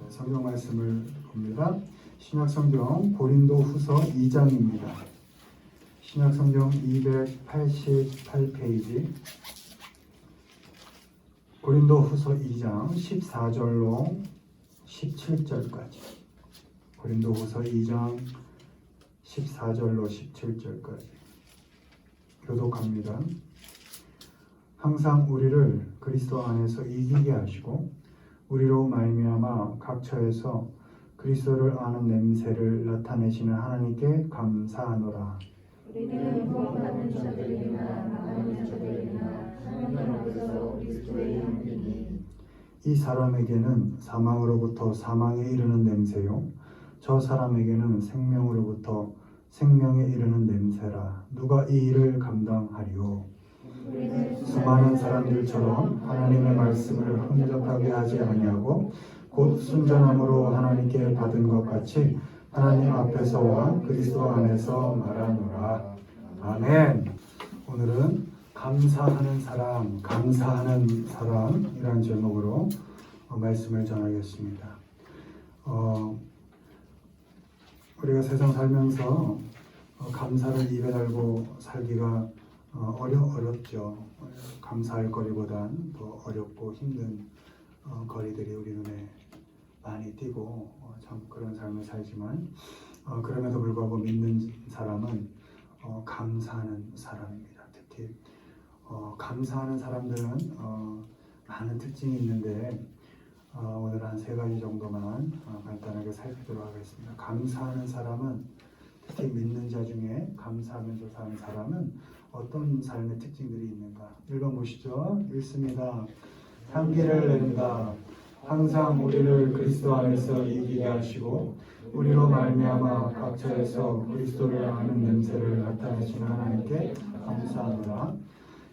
성경 말씀을 봅니다. 신약성경 고린도후서 2장입니다. 신약성경 288페이지 고린도후서 2장 14절로 17절까지 고린도후서 2장 14절로 17절까지 교독합니다. 항상 우리를 그리스도 안에서 이기게 하시고 우리로 말미암아 각처에서 그리스도를 아는 냄새를 나타내시는 하나님께 감사하노라. 우리는 구원받는 자들이나 망하는 자들이나 하나님 앞에서 그리스도의 향기니 이 사람에게는 사망으로부터 사망에 이르는 냄새요 저 사람에게는 생명으로부터 생명에 이르는 냄새라. 누가 이 일을 감당하리요? 수많은 사람들처럼 하나님의 말씀을 흥접하게 하지 아니하고 곧 순전함으로 하나님께 받은 것 같이 하나님 앞에서와 그리스도 안에서 말하노라. 아멘. 오늘은 감사하는 사람, 감사하는 사람이라는 제목으로 말씀을 전하겠습니다. 우리가 세상 살면서 감사를 입에 달고 살기가 어렵죠. 감사할 거리보단 더 어렵고 힘든 거리들이 우리 눈에 많이 띄고 참 그런 삶을 살지만 그럼에도 불구하고 믿는 사람은 감사하는 사람입니다. 특히 감사하는 사람들은 많은 특징이 있는데 오늘 한 3가지 정도만 간단하게 살피도록 하겠습니다. 감사하는 사람은 특히 믿는 자 중에 감사하면서 사는 사람은 어떤 삶의 특징들이 있는가? 1번 보시죠. 읽습니다. 향기를 낸다. 항상 우리를 그리스도 안에서 이기게 하시고 우리로 말미암아 각처에서 그리스도를 아는 냄새를 나타내시는 하나님께 감사하노라.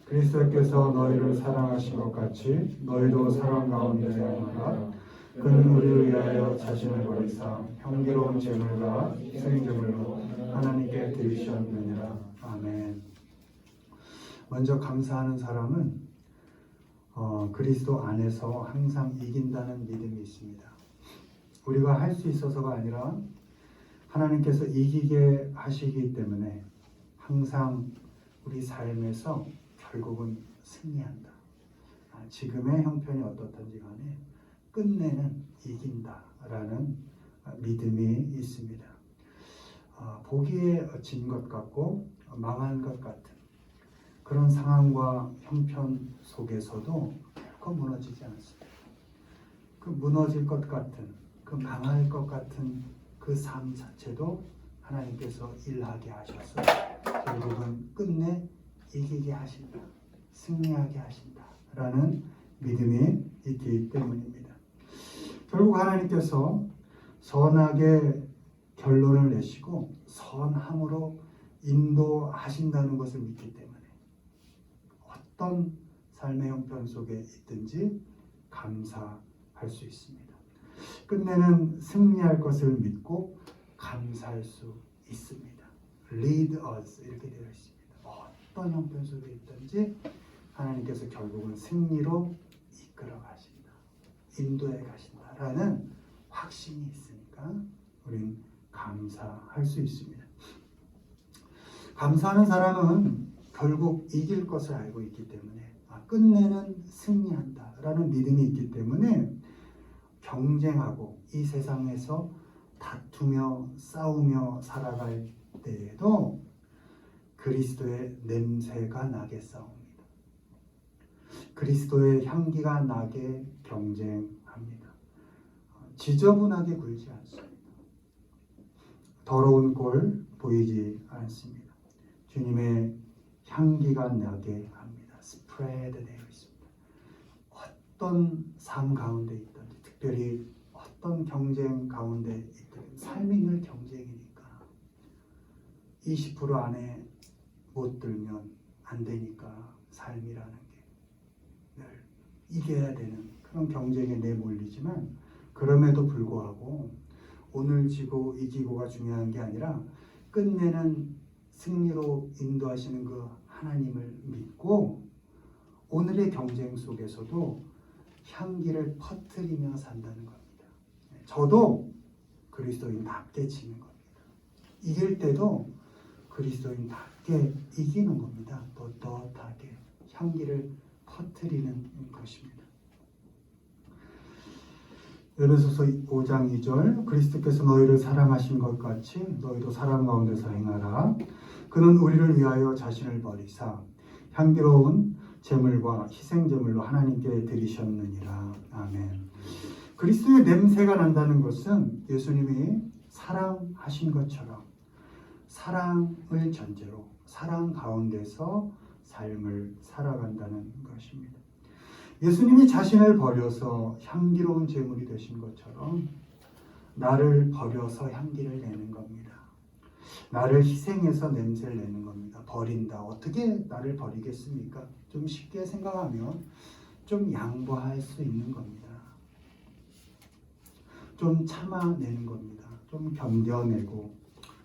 그리스도께서 너희를 사랑하신 것 같이 너희도 사랑 가운데 행하라. 그는 우리를 위하여 자신을 버리사 향기로운 제물과 희생제물로 하나님께 드리셨느니라. 아멘. 먼저 감사하는 사람은 그리스도 안에서 항상 이긴다는 믿음이 있습니다. 우리가 할 수 있어서가 아니라 하나님께서 이기게 하시기 때문에 항상 우리 삶에서 결국은 승리한다. 지금의 형편이 어떻든지 간에 끝내는 이긴다라는 믿음이 있습니다. 보기에 진 것 같고 망한 것 같은 그런 상황과 형편 속에서도 결코 무너지지 않습니다. 그 무너질 것 같은, 그 망할 것 같은 그 삶 자체도 하나님께서 일하게 하셔서 결국은 끝내 이기게 하신다, 승리하게 하신다라는 믿음이 있기 때문입니다. 결국 하나님께서 선하게 결론을 내시고 선함으로 인도하신다는 것을 믿기 때문에 어떤 삶의 형편 속에 있든지 감사할 수 있습니다. 끝내는 승리할 것을 믿고 감사할 수 있습니다. Lead us 이렇게 되어 있습니다. 어떤 형편 속에 있든지 하나님께서 결국은 승리로 이끌어 가신다, 인도해 가신다라는 확신이 있으니까 우리는 감사할 수 있습니다. 감사하는 사람은 결국 이길 것을 알고 있기 때문에 끝내는 승리한다라는 믿음이 있기 때문에 경쟁하고 이 세상에서 다투며 싸우며 살아갈 때에도 그리스도의 냄새가 나게 싸웁니다. 그리스도의 향기가 나게 경쟁합니다. 지저분하게 굴지 않습니다. 더러운 꼴 보이지 않습니다. 주님의 향기가 나게 합니다. 스프레드 되어 있습니다. 어떤 삶 가운데 있든지 특별히 어떤 경쟁 가운데 있든지 삶이 늘 경쟁이니까 20% 안에 못 들면 안 되니까 삶이라는 게 늘 이겨야 되는 그런 경쟁에 내몰리지만 그럼에도 불구하고 오늘 지고 이기고가 중요한 게 아니라 끝내는 승리로 인도하시는 그 하나님을 믿고 오늘의 경쟁 속에서도 향기를 퍼뜨리며 산다는 겁니다. 저도 그리스도인답게 지는 겁니다. 이길 때도 그리스도인답게 이기는 겁니다. 떳떳하게 향기를 퍼뜨리는 것입니다. 에베소서 5장 2절 그리스도께서 너희를 사랑하신 것 같이 너희도 사랑 가운데서 행하라. 그는 우리를 위하여 자신을 버리사 향기로운 제물과 희생 제물로 하나님께 드리셨느니라. 아멘. 그리스도의 냄새가 난다는 것은 예수님이 사랑하신 것처럼 사랑을 전제로 사랑 가운데서 삶을 살아간다는 것입니다. 예수님이 자신을 버려서 향기로운 제물이 되신 것처럼 나를 버려서 향기를 내는 겁니다. 나를 희생해서 냄새를 내는 겁니다. 버린다. 어떻게 나를 버리겠습니까? 좀 쉽게 생각하면 좀 양보할 수 있는 겁니다. 좀 참아내는 겁니다. 좀 견뎌내고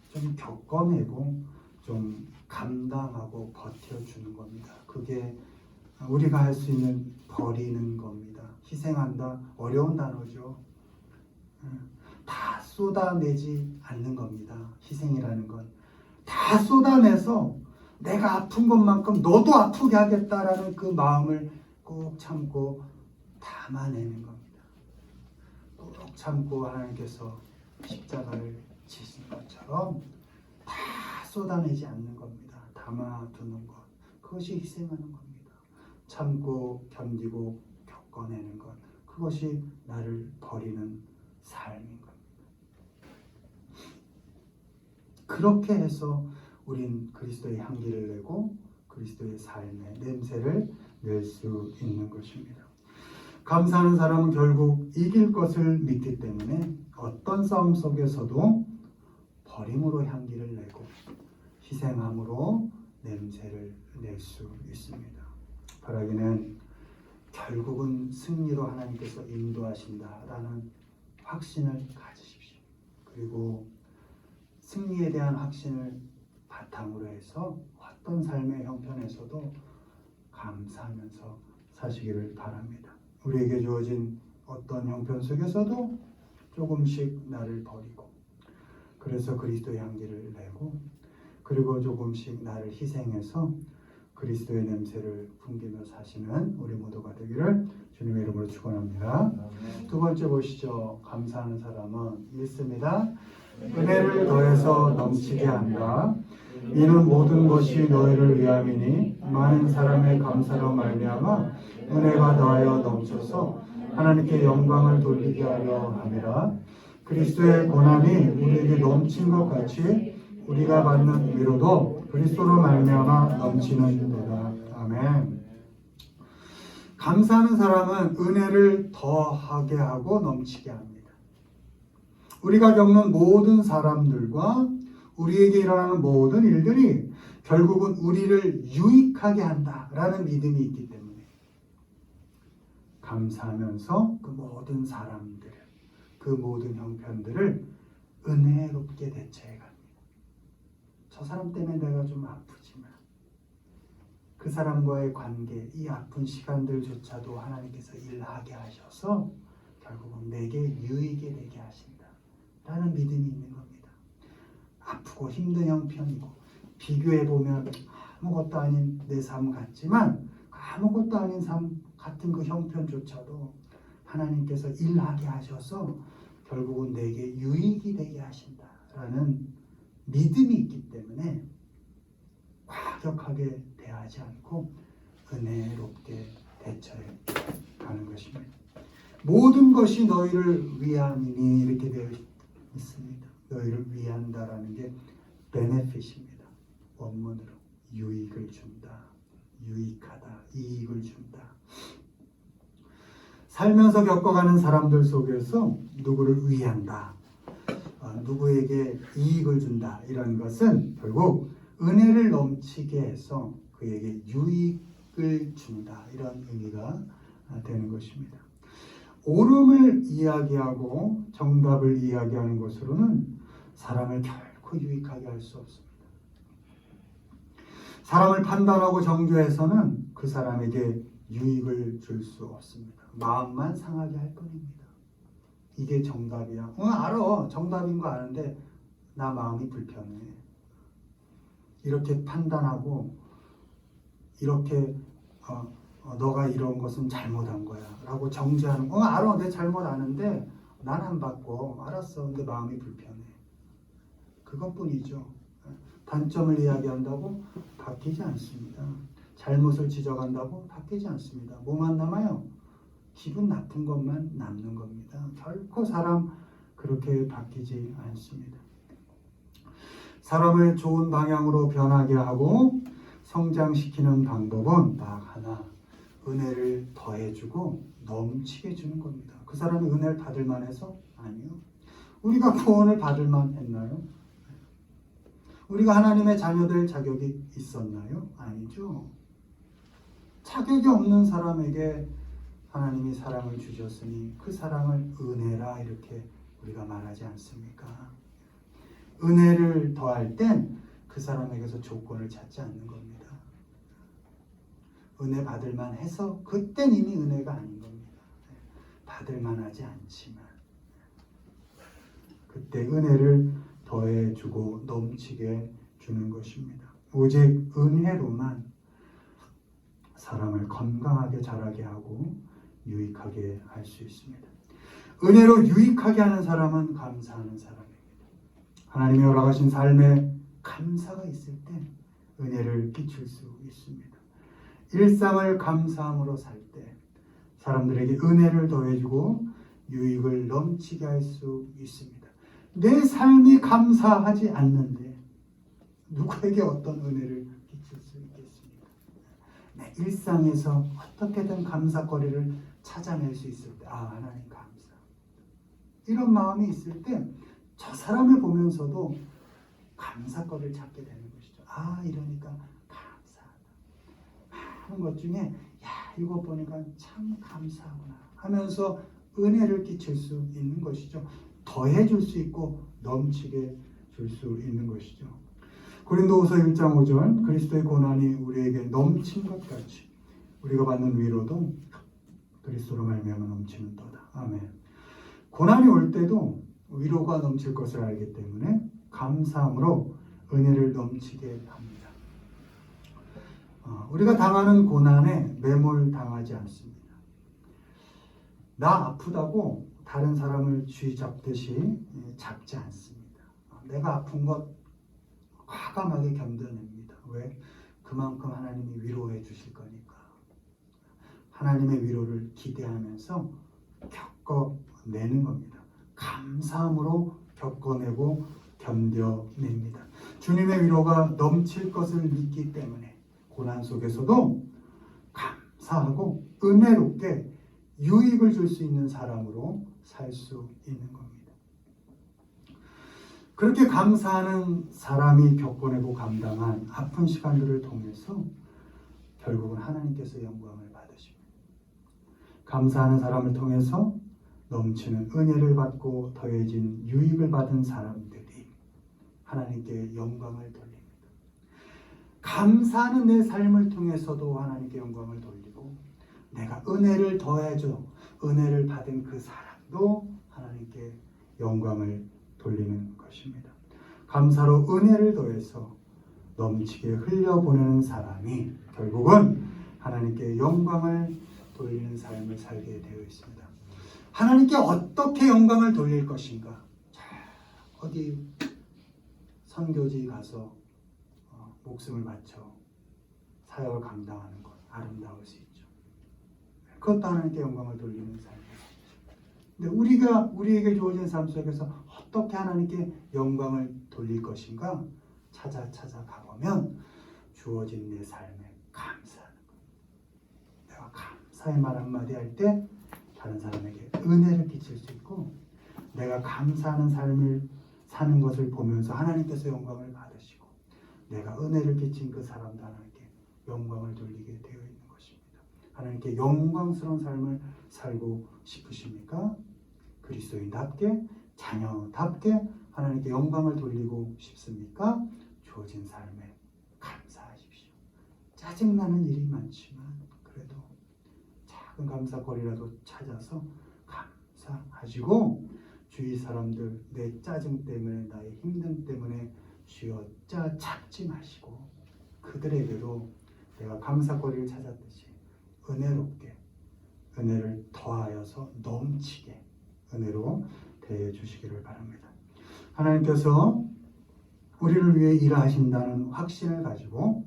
좀 겪어내고 좀 감당하고 버텨주는 겁니다. 그게 우리가 할 수 있는 버리는 겁니다. 희생한다. 어려운 단어죠. 다 쏟아내지 않는 겁니다. 희생이라는 건. 다 쏟아내서 내가 아픈 것만큼 너도 아프게 하겠다라는 그 마음을 꾹 참고 담아내는 겁니다. 꾹 참고 하나님께서 십자가를 지신 것처럼 다 쏟아내지 않는 겁니다. 담아두는 것. 그것이 희생하는 겁니다. 참고 견디고 겪어내는 것. 그것이 나를 버리는 삶인 겁니다. 그렇게 해서 우린 그리스도의 향기를 내고 그리스도의 삶의 냄새를 낼 수 있는 것입니다. 감사하는 사람은 결국 이길 것을 믿기 때문에 어떤 싸움 속에서도 버림으로 향기를 내고 희생함으로 냄새를 낼 수 있습니다. 바라기는 결국은 승리로 하나님께서 인도하신다라는 확신을 가지십시오. 그리고 승리에 대한 확신을 바탕으로 해서 어떤 삶의 형편에서도 감사하면서 사시기를 바랍니다. 우리에게 주어진 어떤 형편 속에서도 조금씩 나를 버리고 그래서 그리스도의 향기를 내고 그리고 조금씩 나를 희생해서 그리스도의 냄새를 풍기며 사시는 우리 모두가 되기를 주님의 이름으로 축원합니다. 두 번째 보시죠. 감사하는 사람은 읽습니다. 은혜를 더해서 넘치게 한다. 이는 모든 것이 너희를 위함이니 많은 사람의 감사로 말미암아 은혜가 더하여 넘쳐서 하나님께 영광을 돌리게 하려 함이라. 그리스도의 고난이 우리에게 넘친 것 같이 우리가 받는 위로도 그리스도로 말미암아 넘치는 데다. 아멘. 감사하는 사람은 은혜를 더하게 하고 넘치게 합니다. 우리가 겪는 모든 사람들과 우리에게 일어나는 모든 일들이 결국은 우리를 유익하게 한다라는 믿음이 있기 때문에 감사하면서 그 모든 사람들, 그 모든 형편들을 은혜롭게 대처해 갑니다. 저 사람 때문에 내가 좀 아프지만 그 사람과의 관계, 이 아픈 시간들조차도 하나님께서 일하게 하셔서 결국은 내게 유익이 되게 하신다 라는 믿음이 있는 겁니다. 아프고 힘든 형편이고 비교해보면 아무것도 아닌 내 삶 같지만 아무것도 아닌 삶 같은 그 형편조차도 하나님께서 일하게 하셔서 결국은 내게 유익이 되게 하신다라는 믿음이 있기 때문에 과격하게 대하지 않고 은혜롭게 대처해 가는 것입니다. 모든 것이 너희를 위함이니 이렇게 되어 있습니다. 너희를 위한다라는 게 benefit입니다. 원문으로 유익을 준다, 유익하다, 이익을 준다. 살면서 겪어가는 사람들 속에서 누구를 위한다, 누구에게 이익을 준다 이런 것은 결국 은혜를 넘치게 해서 그에게 유익을 준다 이런 의미가 되는 것입니다. 옳음을 이야기하고 정답을 이야기하는 것으로는 사람을 결코 유익하게 할 수 없습니다. 사람을 판단하고 정죄해서는 그 사람에게 유익을 줄 수 없습니다. 마음만 상하게 할 뿐입니다. 이게 정답이야. 알아. 정답인 거 아는데 나 마음이 불편해. 이렇게 판단하고 이렇게 너가 이런 것은 잘못한 거야 라고 정죄하는 거. 알아. 내 잘못 아는데 난 안 바꿔. 알았어. 근데 마음이 불편해. 그것뿐이죠. 단점을 이야기한다고 바뀌지 않습니다. 잘못을 지적한다고 바뀌지 않습니다. 뭐만 남아요? 기분 나쁜 것만 남는 겁니다. 결코 사람 그렇게 바뀌지 않습니다. 사람을 좋은 방향으로 변하게 하고 성장시키는 방법은 딱 하나, 은혜를 더해주고 넘치게 주는 겁니다. 그 사람이 은혜를 받을 만해서? 아니요. 우리가 구원을 받을 만했나요? 우리가 하나님의 자녀될 자격이 있었나요? 아니죠. 자격이 없는 사람에게 하나님이 사랑을 주셨으니 그 사랑을 은혜라 이렇게 우리가 말하지 않습니까? 은혜를 더할 땐 그 사람에게서 조건을 찾지 않는 겁니다. 은혜 받을 만해서 그땐 이미 은혜가 아닌 겁니다. 받을 만하지 않지만 그때 은혜를 더해주고 넘치게 주는 것입니다. 오직 은혜로만 사람을 건강하게 자라게 하고 유익하게 할 수 있습니다. 은혜로 유익하게 하는 사람은 감사하는 사람입니다. 하나님의 허락하신 삶에 감사가 있을 때 은혜를 끼칠 수 있습니다. 일상을 감사함으로 살 때 사람들에게 은혜를 더해주고 유익을 넘치게 할 수 있습니다. 내 삶이 감사하지 않는데 누구에게 어떤 은혜를 끼칠 수 있겠습니까? 내 일상에서 어떻게든 감사거리를 찾아낼 수 있을 때 하나님 감사. 이런 마음이 있을 때 저 사람을 보면서도 감사거리를 찾게 되는 것이죠. 이러니까 감사하다. 많은 것 중에 이거 보니까 참 감사하구나 하면서 은혜를 끼칠 수 있는 것이죠. 더해줄 수 있고 넘치게 줄 수 있는 것이죠. 고린도후서 1장 5절 그리스도의 고난이 우리에게 넘친 것 같이 우리가 받는 위로도 그리스도로 말미암아 넘치는 도다. 아멘. 고난이 올 때도 위로가 넘칠 것을 알기 때문에 감사함으로 은혜를 넘치게 합니다. 우리가 당하는 고난에 매몰당하지 않습니다. 나 아프다고 다른 사람을 쥐 잡듯이 잡지 않습니다. 내가 아픈 것 과감하게 견뎌냅니다. 왜? 그만큼 하나님이 위로해 주실 거니까. 하나님의 위로를 기대하면서 겪어내는 겁니다. 감사함으로 겪어내고 견뎌냅니다. 주님의 위로가 넘칠 것을 믿기 때문에 고난 속에서도 감사하고 은혜롭게 유익을 줄 수 있는 사람으로 살 수 있는 겁니다. 그렇게 감사하는 사람이 겪어내고 감당한 아픈 시간들을 통해서 결국은 하나님께서 영광을 받으십니다. 감사하는 사람을 통해서 넘치는 은혜를 받고 더해진 유익을 받은 사람들이 하나님께 영광을 돌립니다. 감사하는 내 삶을 통해서도 하나님께 영광을 돌리고 내가 은혜를 더해줘 은혜를 받은 그 사람도 하나님께 영광을 돌리는 것입니다. 감사로 은혜를 더해서 넘치게 흘려보내는 사람이 결국은 하나님께 영광을 돌리는 삶을 살게 되어 있습니다. 하나님께 어떻게 영광을 돌릴 것인가? 어디 선교지 가서 목숨을 바쳐 사역을 감당하는 것 아름다울 수 있죠. 그것도 하나님께 영광을 돌리는 삶이죠. 근데 우리에게 주어진 삶 속에서 어떻게 하나님께 영광을 돌릴 것인가 찾아 가보면 주어진 내 삶에 감사하는 거예요. 내가 감사의 말 한마디 할 때 다른 사람에게 은혜를 끼칠 수 있고 내가 감사하는 삶을 사는 것을 보면서 하나님께서 영광을 받으시고 내가 은혜를 끼친 그 사람도 하나님께 영광을 돌리게 되어 있는 것입니다. 하나님께 영광스러운 삶을 살고 싶으십니까? 그리스도인답게 자녀답게 하나님께 영광을 돌리고 싶습니까? 주어진 삶에 감사하십시오. 짜증나는 일이 많지만 그래도 작은 감사거리라도 찾아서 감사하시고 주위 사람들 내 짜증 때문에 나의 힘듦 때문에 주여 참지 마시고 그들에게도 내가 감사거리를 찾았듯이 은혜롭게 은혜를 더하여서 넘치게 은혜로 대해 주시기를 바랍니다. 하나님께서 우리를 위해 일하신다는 확신을 가지고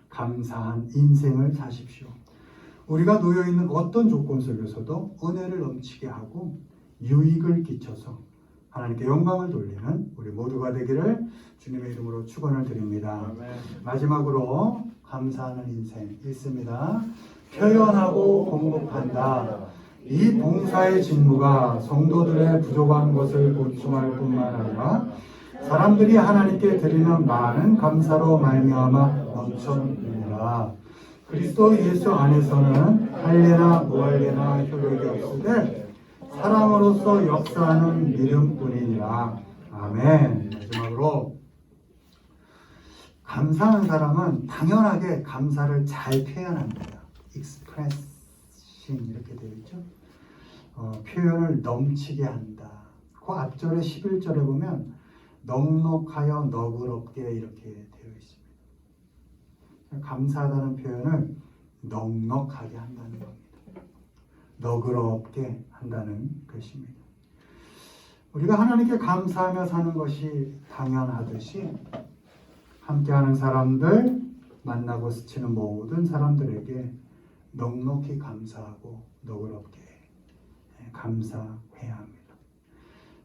감사한 인생을 사십시오. 우리가 놓여있는 어떤 조건 속에서도 은혜를 넘치게 하고 유익을 끼쳐서 하나님께 영광을 돌리는 우리 모두가 되기를 주님의 이름으로 축원을 드립니다. 아멘. 마지막으로 감사하는 인생 있습니다. 표현하고 공급한다. 이 봉사의 직무가 성도들의 부족한 것을 보충할 뿐만 아니라 사람들이 하나님께 드리는 많은 감사로 말미암아 넘쳐납니다. 그리스도 예수 안에서는 할례나 무할례나 효력이 없으되 사랑으로서 역사하는 믿음뿐이니라. 아멘. 마지막으로 감사하는 사람은 당연하게 감사를 잘 표현합니다. expressing 이렇게 되어 있죠. 표현을 넘치게 한다. 그 앞절에 11절에 보면 넉넉하여 너그럽게 이렇게 되어 있습니다. 감사하다는 표현을 넉넉하게 한다는 겁니다. 너그럽게 한다는 것입니다. 우리가 하나님께 감사하며 사는 것이 당연하듯이 함께하는 사람들, 만나고 스치는 모든 사람들에게 넉넉히 감사하고 너그럽게 감사해야 합니다.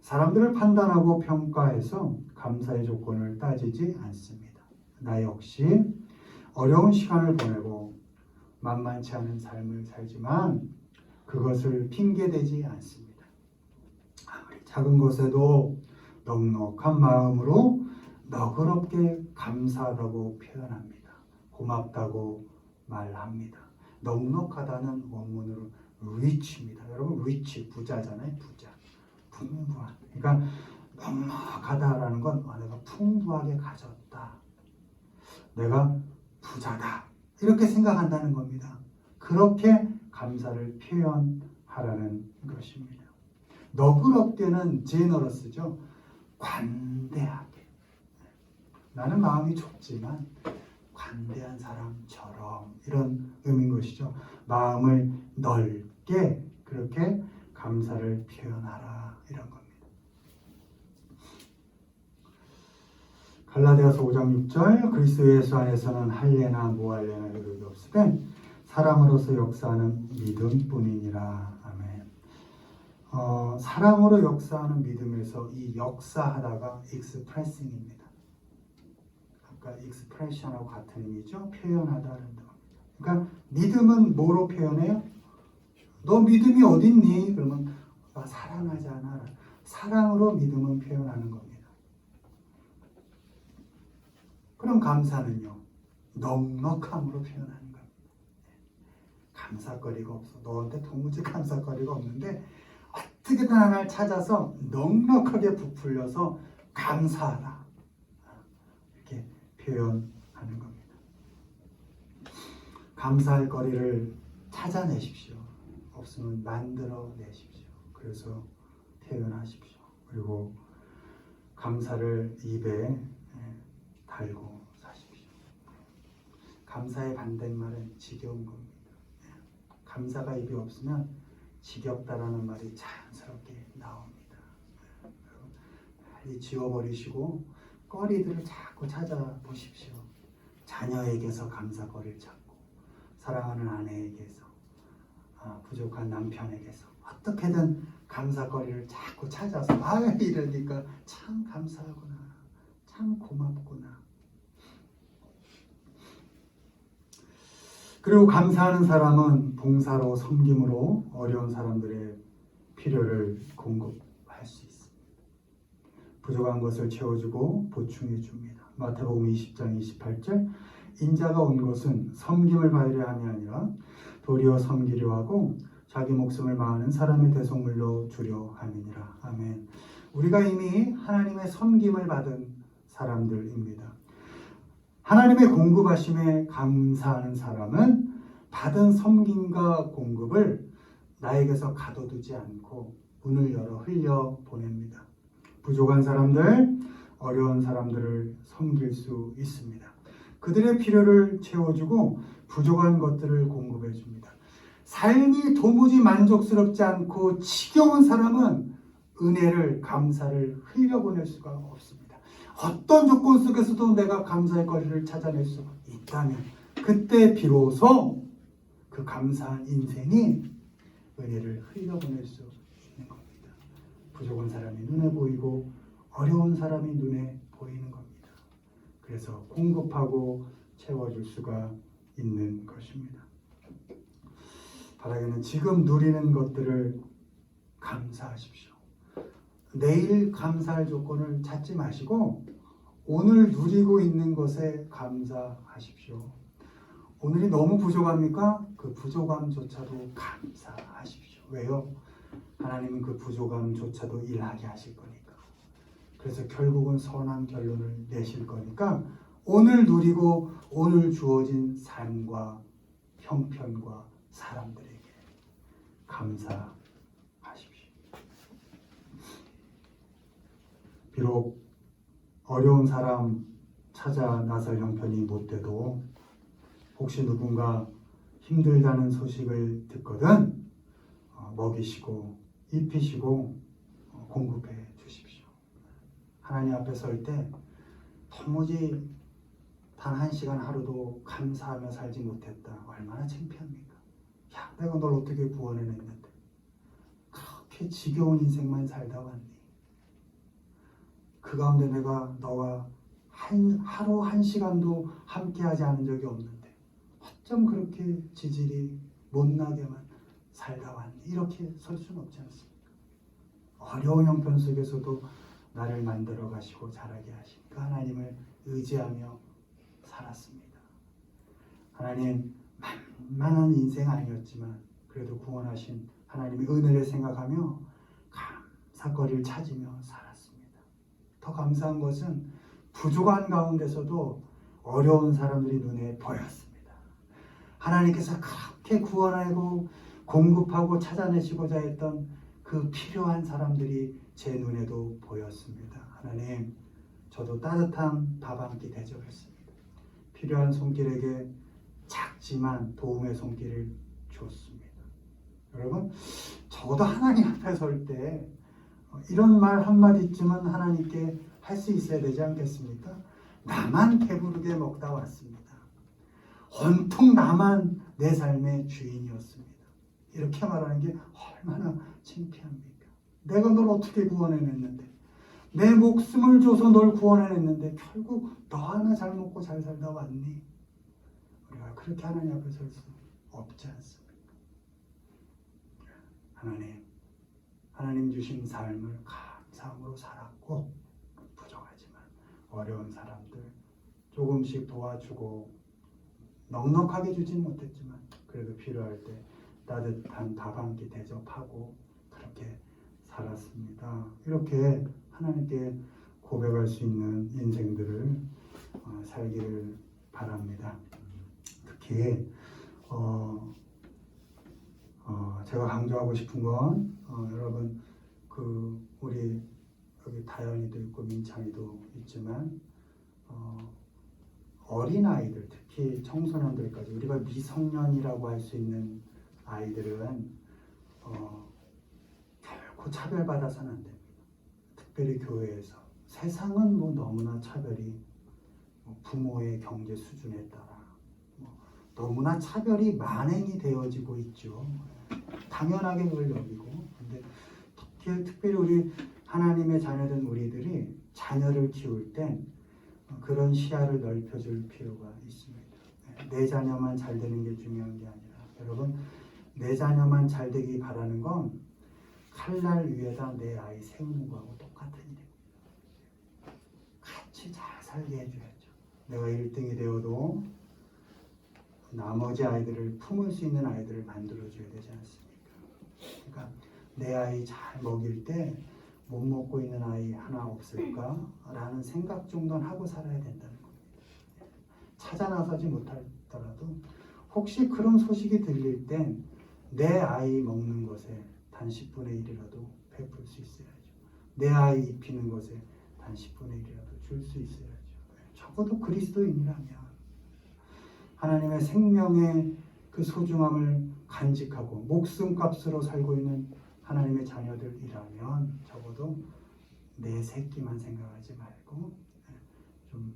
사람들을 판단하고 평가해서 감사의 조건을 따지지 않습니다. 나 역시 어려운 시간을 보내고 만만치 않은 삶을 살지만 그것을 핑계대지 않습니다. 아무리 작은 것에도 넉넉한 마음으로 너그럽게 감사하다고 표현합니다. 고맙다고 말합니다. 넉넉하다는 원문으로 rich입니다. 여러분 rich 부자잖아요. 부자. 풍부한. 그러니까 넉넉하다라는 건 내가 풍부하게 가졌다. 내가 부자다. 이렇게 생각한다는 겁니다. 그렇게 감사를 표현하라는 것입니다. 너그럽게는 generous죠. 관대하게. 나는 마음이 좁지만 관대한 사람처럼 이런 의미인 것이죠. 마음을 넓게 그렇게 감사를 표현하라 이런 겁니다. 갈라디아서 5장 6절 그리스도 예수 안에서는 할례나 무할례나 효력이 없으되 사랑으로서 역사하는 믿음뿐이니라. 아멘. 사랑으로 역사하는 믿음에서 이 역사하다가 expressing입니다. 아까 expression하고 같은 의미죠. 표현하다는 겁니다. 그러니까 믿음은 뭐로 표현해요? 너 믿음이 어딨니? 그러면 사랑하잖아. 사랑으로 믿음은 표현하는 겁니다. 그럼 감사는요? 넉넉함으로 표현하는 겁니다. 감사거리가 없어. 너한테 도무지 감사거리가 없는데 어떻게든 하나를 찾아서 넉넉하게 부풀려서 감사하다. 이렇게 표현하는 겁니다. 감사할 거리를 찾아내십시오. 없으면 만들어내십시오. 그래서 표현하십시오. 그리고 감사를 입에 달고 사십시오. 감사의 반대말은 지겨운 겁니다. 감사가 입에 없으면 지겹다라는 말이 자연스럽게 나옵니다. 빨리 지워버리시고 거리들을 자꾸 찾아보십시오. 자녀에게서 감사거리를 찾고 사랑하는 아내에게서 부족한 남편에게서 어떻게든 감사거리를 자꾸 찾아서 이러니까 참 감사하구나. 참 고맙구나. 그리고 감사하는 사람은 봉사로 섬김으로 어려운 사람들의 필요를 공급할 수 있습니다. 부족한 것을 채워주고 보충해 줍니다. 마태복음 20장 28절 인자가 온 것은 섬김을 받으려 함이 아니라 도리어 섬기려 하고 자기 목숨을 마하는 사람의 대속물로 주려 함이니라. 아멘. 우리가 이미 하나님의 섬김을 받은 사람들입니다. 하나님의 공급하심에 감사하는 사람은 받은 섬김과 공급을 나에게서 가둬두지 않고 문을 열어 흘려 보냅니다. 부족한 사람들, 어려운 사람들을 섬길 수 있습니다. 그들의 필요를 채워주고 부족한 것들을 공급해 줍니다. 삶이 도무지 만족스럽지 않고 지겨운 사람은 은혜를, 감사를 흘려보낼 수가 없습니다. 어떤 조건 속에서도 내가 감사의 거리를 찾아낼 수 있다면 그때 비로소 그 감사한 인생이 은혜를 흘려보낼 수 있는 겁니다. 부족한 사람이 눈에 보이고 어려운 사람이 눈에 보이는 겁니다. 그래서 공급하고 채워줄 수가 있는 것입니다. 바라기는 지금 누리는 것들을 감사하십시오. 내일 감사할 조건을 찾지 마시고 오늘 누리고 있는 것에 감사하십시오. 오늘이 너무 부족합니까? 그 부족함조차도 감사하십시오. 왜요? 하나님은 그 부족함조차도 일하게 하실 거니까. 그래서 결국은 선한 결론을 내실 거니까 오늘 누리고 오늘 주어진 삶과 형편과 사람들에게 감사하십시오. 비록 어려운 사람 찾아 나설 형편이 못 돼도 혹시 누군가 힘들다는 소식을 듣거든 먹이시고 입히시고 공급해 주십시오. 하나님 앞에 설 때 도무지 단 한 시간 하루도 감사하며 살지 못했다. 얼마나 창피합니까? 야, 내가 널 어떻게 구원해냈는데 그렇게 지겨운 인생만 살다 왔니? 그 가운데 내가 너와 하루 한 시간도 함께하지 않은 적이 없는데 어쩜 그렇게 지질이 못나게만 살다 왔니? 이렇게 설 수는 없지 않습니까? 어려운 형편 속에서도 나를 만들어 가시고 자라게 하신 그 하나님을 의지하며 살았습니다. 하나님 만만한 인생 아니었지만 그래도 구원하신 하나님의 은혜를 생각하며 감사거리를 찾으며 살았습니다. 더 감사한 것은 부족한 가운데서도 어려운 사람들이 눈에 보였습니다. 하나님께서 그렇게 구원하고 공급하고 찾아내시고자 했던 그 필요한 사람들이 제 눈에도 보였습니다. 하나님, 저도 따뜻한 밥 한 끼 대접했습니다. 필요한 손길에게 작지만 도움의 손길을 줬습니다. 여러분, 저도 하나님 앞에 설 때 이런 말 한마디쯤은 하나님께 할 수 있어야 되지 않겠습니까? 나만 배부르게 먹다 왔습니다. 온통 나만 내 삶의 주인이었습니다. 이렇게 말하는 게 얼마나 창피합니까? 내가 널 어떻게 구원해냈는데, 내 목숨을 줘서 널 구원해냈는데 결국 너 하나 잘 먹고 잘 살다 왔니? 우리가 그렇게 하나님 앞에 설 수 없지 않습니까? 하나님 주신 삶을 감사함으로 살았고 부족하지만 어려운 사람들 조금씩 도와주고 넉넉하게 주진 못했지만 그래도 필요할 때 따뜻한 밥 한 끼 대접하고 그렇게 살았습니다. 이렇게 하나님께 고백할 수 있는 인생들을 살기를 바랍니다. 특히 제가 강조하고 싶은 건 여러분 우리 여기 다현이도 있고 민창이도 있지만 어린 아이들 특히 청소년들까지 우리가 미성년이라고 할 수 있는 아이들은 결코 차별받아서는 안 됩니다. 특별히 교회에서 세상은 너무나 차별이 부모의 경제 수준에 따라 너무나 차별이 만행이 되어지고 있죠. 당연하게 그걸 여기고 근데 특별히 우리 하나님의 자녀된 우리들이 자녀를 키울 땐 그런 시야를 넓혀줄 필요가 있습니다. 내 자녀만 잘 되는 게 중요한 게 아니라 여러분 내 자녀만 잘 되기 바라는 건 칼날 위에다 내 아이 세우는 거하고 똑같은 일입니다. 같이 잘 살게 해줘야죠. 내가 1등이 되어도 나머지 아이들을 품을 수 있는 아이들을 만들어줘야 되지 않습니까? 그러니까 내 아이 잘 먹일 때 못 먹고 있는 아이 하나 없을까? 라는 생각 정도는 하고 살아야 된다는 겁니다. 찾아 나서지 못하더라도 혹시 그런 소식이 들릴 땐 내 아이 먹는 것에 단 10분의 1이라도 베풀 수 있어야죠. 내 아이 입히는 것에 단 10분의 1이라도 줄 수 있어야죠. 적어도 그리스도인이라면 하나님의 생명의 그 소중함을 간직하고 목숨값으로 살고 있는 하나님의 자녀들이라면 적어도 내 새끼만 생각하지 말고 좀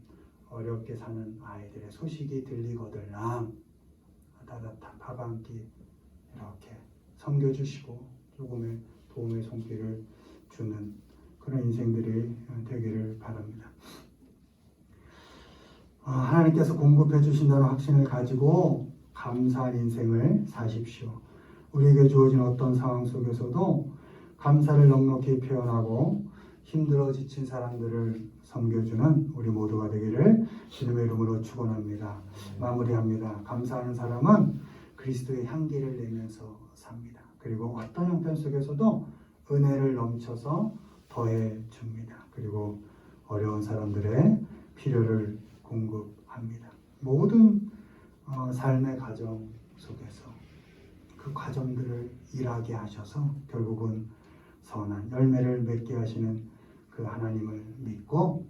어렵게 사는 아이들의 소식이 들리거들나 따뜻한 밥 한 끼 이렇게 섬겨주시고 조금의 도움의 손길을 주는 그런 인생들이 되기를 바랍니다. 하나님께서 공급해 주신다는 확신을 가지고 감사한 인생을 사십시오. 우리에게 주어진 어떤 상황 속에서도 감사를 넉넉히 표현하고 힘들어 지친 사람들을 섬겨주는 우리 모두가 되기를 주님의 이름으로 축원합니다. 마무리합니다. 감사하는 사람은 그리스도의 향기를 내면서 삽니다. 그리고 어떤 형편 속에서도 은혜를 넘쳐서 더해 줍니다. 그리고 어려운 사람들의 필요를 공급합니다. 모든 삶의 과정 속에서 그 과정들을 일하게 하셔서 결국은 선한 열매를 맺게 하시는 그 하나님을 믿고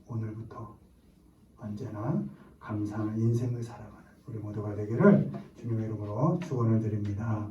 오늘부터 언제나 감사하는 인생을 살아가는 우리 모두가 되기를 주님의 이름으로 축원을 드립니다.